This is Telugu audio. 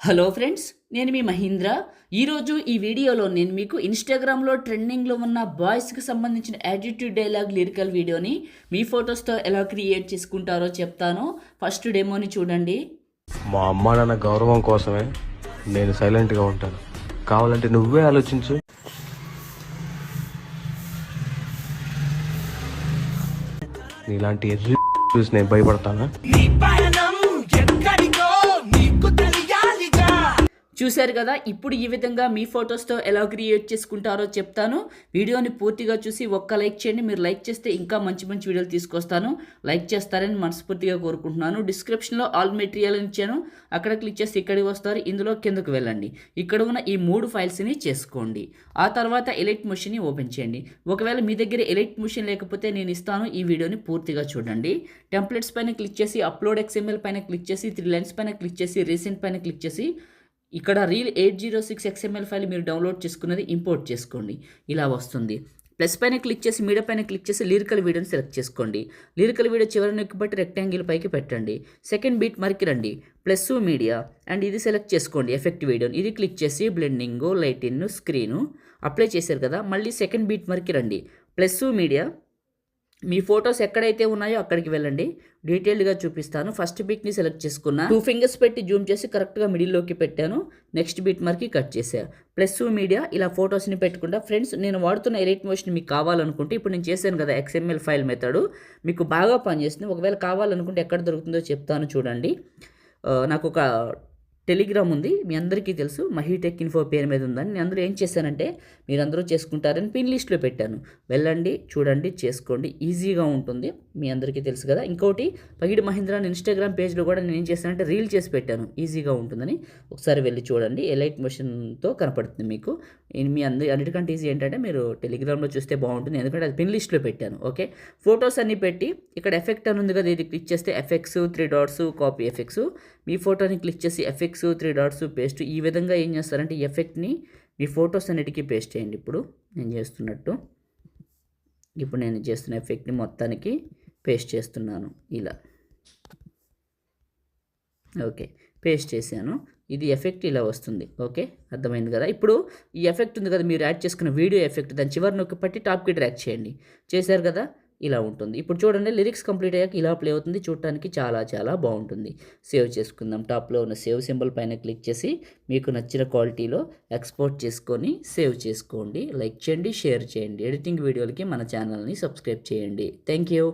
హలో ఫ్రెండ్స్, నేను మీ మహీంద్ర. ఈరోజు ఈ వీడియోలో నేను మీకు ఇన్స్టాగ్రామ్లో ట్రెండింగ్లో ఉన్న బాయ్స్కి సంబంధించిన యాటిట్యూడ్ డైలాగ్ లిరికల్ వీడియోని మీ ఫొటోస్తో ఎలా క్రియేట్ చేసుకుంటారో చెప్తాను. ఫస్ట్ డెమోని చూడండి. మా అమ్మ నాన్న గౌరవం కోసమే నేను సైలెంట్గా ఉంటాను. కావాలంటే నువ్వే ఆలోచించు. నీలాంటి ఎర్రి చూసి నేను భయపడతానా? చూశారు కదా, ఇప్పుడు ఈ విధంగా మీ ఫొటోస్తో ఎలా క్రియేట్ చేసుకుంటారో చెప్తాను. వీడియోని పూర్తిగా చూసి ఒక్క లైక్ చేయండి. మీరు లైక్ చేస్తే ఇంకా మంచి మంచి వీడియోలు తీసుకొస్తాను. లైక్ చేస్తారని మనస్ఫూర్తిగా కోరుకుంటున్నాను. డిస్క్రిప్షన్లో ఆల్ మెటీరియల్ ఇచ్చాను, అక్కడ క్లిక్ చేసి ఇక్కడికి వస్తారు. ఇందులో కిందకు వెళ్ళండి. ఇక్కడ ఉన్న ఈ 3 ఫైల్స్ని చేసుకోండి. ఆ తర్వాత ఎలైట్ మోషన్ని ఓపెన్ చేయండి. ఒకవేళ మీ దగ్గర ఎలైట్ మోషన్ లేకపోతే నేను ఇస్తాను. ఈ వీడియోని పూర్తిగా చూడండి. టెంప్లెట్స్ పైన క్లిక్ చేసి అప్లోడ్ XML పైన క్లిక్ చేసి 3 లైన్స్ పైన క్లిక్ చేసి రీసెంట్ పైన క్లిక్ చేసి ఇక్కడ రీల్ 806 XML ఫైల్ మీరు డౌన్లోడ్ చేసుకున్నది ఇంపోర్ట్ చేసుకోండి. ఇలా వస్తుంది. ప్లస్ పైన క్లిక్ చేసి మీడియా పైన క్లిక్ చేసి లిరికల్ వీడియోని సెలెక్ట్ చేసుకోండి. లిరికల్ వీడియో చివరి నొక్కి బట్టి రెక్టాంగిల్ పైకి పెట్టండి. సెకండ్ బీట్ మరికి రండి. ప్లస్ మీడియా అండ్ ఇది సెలెక్ట్ చేసుకోండి. ఎఫెక్ట్ వీడియోని ఇది క్లిక్ చేసి బ్లెండింగ్, లైటిన్, స్క్రీను అప్లై చేశారు కదా. మళ్ళీ సెకండ్ బీట్ మరికి రండి. ప్లస్ మీడియా మీ ఫొటోస్ ఎక్కడైతే ఉన్నాయో అక్కడికి వెళ్ళండి. డీటెయిల్డ్గా చూపిస్తాను. ఫస్ట్ బీట్ని సెలెక్ట్ చేసుకున్నా. 2 ఫింగర్స్ పెట్టి జూమ్ చేసి కరెక్ట్గా మిడిల్లోకి పెట్టాను. నెక్స్ట్ బీట్ మరికి కట్ చేసా. ప్లస్ మీడియా ఇలా ఫొటోస్ని పెట్టుకుంటా. ఫ్రెండ్స్, నేను వాడుతున్న ఎడిట్ మోషన్ మీకు కావాలనుకుంటే ఇప్పుడు నేను చేశాను కదా XML ఫైల్ మెథడ్ మీకు బాగా పనిచేస్తుంది. ఒకవేళ కావాలనుకుంటే ఎక్కడ దొరుకుతుందో చెప్తాను చూడండి. నాకు ఒక టెలిగ్రామ్ ఉంది, మీ అందరికీ తెలుసు, మహీటెక్ ఇన్ఫో పేరు మీద ఉందని. నేను అందరూ ఏం చేశానంటే మీరందరూ చేసుకుంటారని పిన్ లిస్ట్లో పెట్టాను. వెళ్ళండి, చూడండి, చేసుకోండి. ఈజీగా ఉంటుంది, మీ అందరికీ తెలుసు కదా. ఇంకోటి పగిడి మహీంద్ర ఇన్స్టాగ్రామ్ పేజ్లో కూడా నేను ఏం చేశానంటే రీల్ చేసి పెట్టాను. ఈజీగా ఉంటుందని ఒకసారి వెళ్ళి చూడండి. ఎలైట్ మోషన్తో కనపడుతుంది మీకు. మీ అన్నిటికంటే ఈజీ ఏంటంటే మీరు టెలిగ్రామ్లో చూస్తే బాగుంటుంది, ఎందుకంటే అది పిన్ లిస్ట్లో పెట్టాను. ఓకే, ఫొటోస్ అన్ని పెట్టి ఇక్కడ ఎఫెక్ట్ అని ఉంది కదా, ఇది క్లిక్ చేస్తే ఎఫెక్ట్స్ 3 డాట్స్ కాపీ ఎఫెక్ట్స్. మీ ఫోటోని క్లిక్ చేసి ఎఫెక్ట్స్ 3 డాట్స్ పేస్ట్. ఈ విధంగా ఏం చేస్తారంటే ఈ ఎఫెక్ట్ని మీ ఫొటోస్ అన్నిటికీ పేస్ట్ చేయండి. ఇప్పుడు నేను చేస్తున్నట్టు ఇప్పుడు నేను చేస్తున్న ఎఫెక్ట్ని మొత్తానికి పేస్ట్ చేస్తున్నాను ఇలా. ఓకే, పేస్ట్ చేశాను. ఇది ఎఫెక్ట్ ఇలా వస్తుంది. ఓకే, అర్థమైంది కదా. ఇప్పుడు ఈ ఎఫెక్ట్ ఉంది కదా, మీరు యాడ్ చేసుకున్న వీడియో ఎఫెక్ట్, దాని చివరి నొక్కి పట్టి టాప్కి డ్రాగ్ చేయండి. చేశారు కదా, ఇలా ఉంటుంది. ఇప్పుడు చూడండి, లిరిక్స్ కంప్లీట్ అయ్యాక ఇలా ప్లే అవుతుంది. చూడటానికి చాలా చాలా బాగుంటుంది. సేవ్ చేసుకుందాం. టాప్లో ఉన్న సేవ్ సింబల్ పైన క్లిక్ చేసి మీకు నచ్చిన క్వాలిటీలో ఎక్స్పోర్ట్ చేసుకొని సేవ్ చేసుకోండి. లైక్ చేయండి, షేర్ చేయండి. ఎడిటింగ్ వీడియోలకి మన ఛానల్ని సబ్స్క్రైబ్ చేయండి. Thank you.